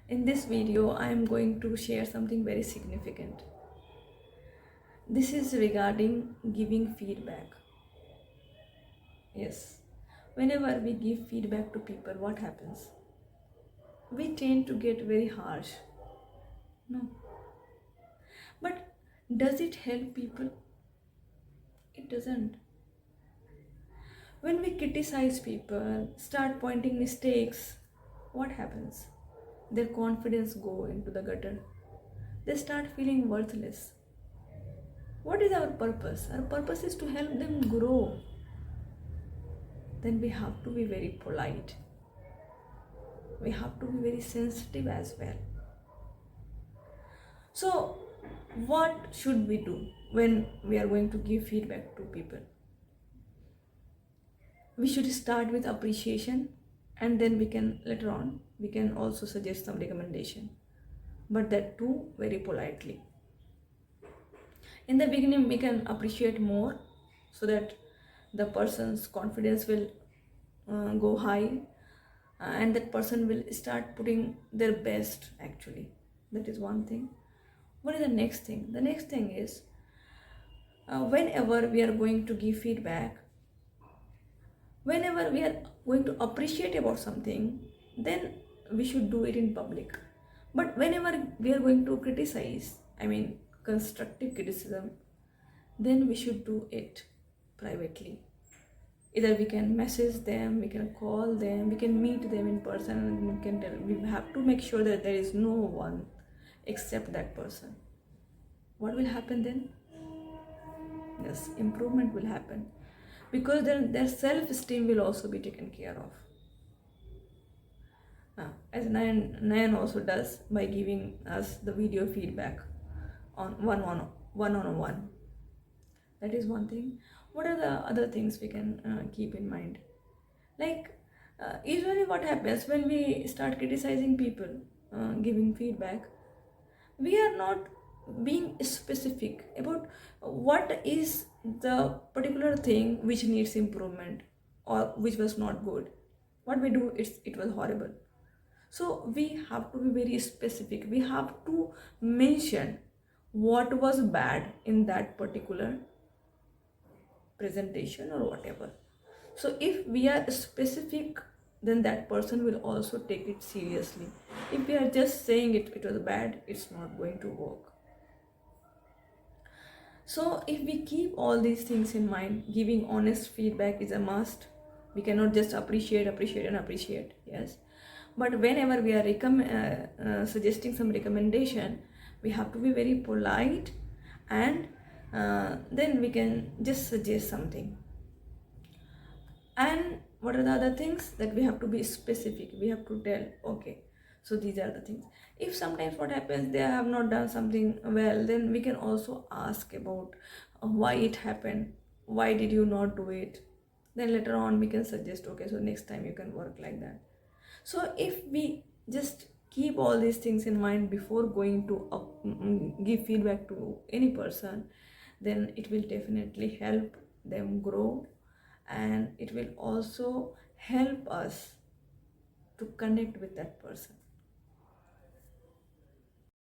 In this video, I am going to share something very significant. This is regarding giving feedback. Yes, whenever we give feedback to people, what happens? We tend to get very harsh. No. But does it help people? It doesn't. When we criticize people, start pointing mistakes, what happens? Their confidence go into the gutter. They start feeling worthless. What is our purpose? Our purpose is to help them grow. Then we have to be very polite. We have to be very sensitive as well. So, what should we do when we are going to give feedback to people? We should start with appreciation, and then later on we can also suggest some recommendation, but that too very politely. In the beginning, we can appreciate more so that the person's confidence will go high, and that person will start putting their best actually. That is one thing. What is the next thing? The next thing is whenever we are going to give feedback, whenever we are going to appreciate about something, then we should do it in public. But whenever we are going to criticize, constructive criticism, then we should do it privately. Either we can message them, we can call them, we can meet them in person, and we can tell. We have to make sure that there is no one except that person. What will happen then? Yes, improvement will happen, because their self-esteem will also be taken care of. As Nayan also does by giving us the video feedback on one-on-one. That is one thing. What are the other things we can keep in mind? Usually what happens when we start criticizing people, giving feedback, we are not being specific about what is the particular thing which needs improvement or which was not good. What we do is it was horrible. So we have to be very specific. We have to mention what was bad in that particular presentation or whatever. So if we are specific, then that person will also take it seriously. If we are just saying it was bad, it's not going to work. So if we keep all these things in mind, giving honest feedback is a must. We cannot just appreciate, yes. But whenever we are suggesting some recommendation, we have to be very polite, and then we can just suggest something. And what are the other things? That we have to be specific. We have to tell, okay, so these are the things. If sometimes what happens, they have not done something well, then we can also ask about why it happened. Why did you not do it? Then later on we can suggest, okay, so next time you can work like that. So if we just keep all these things in mind before going to give feedback to any person, then it will definitely help them grow, and it will also help us to connect with that person.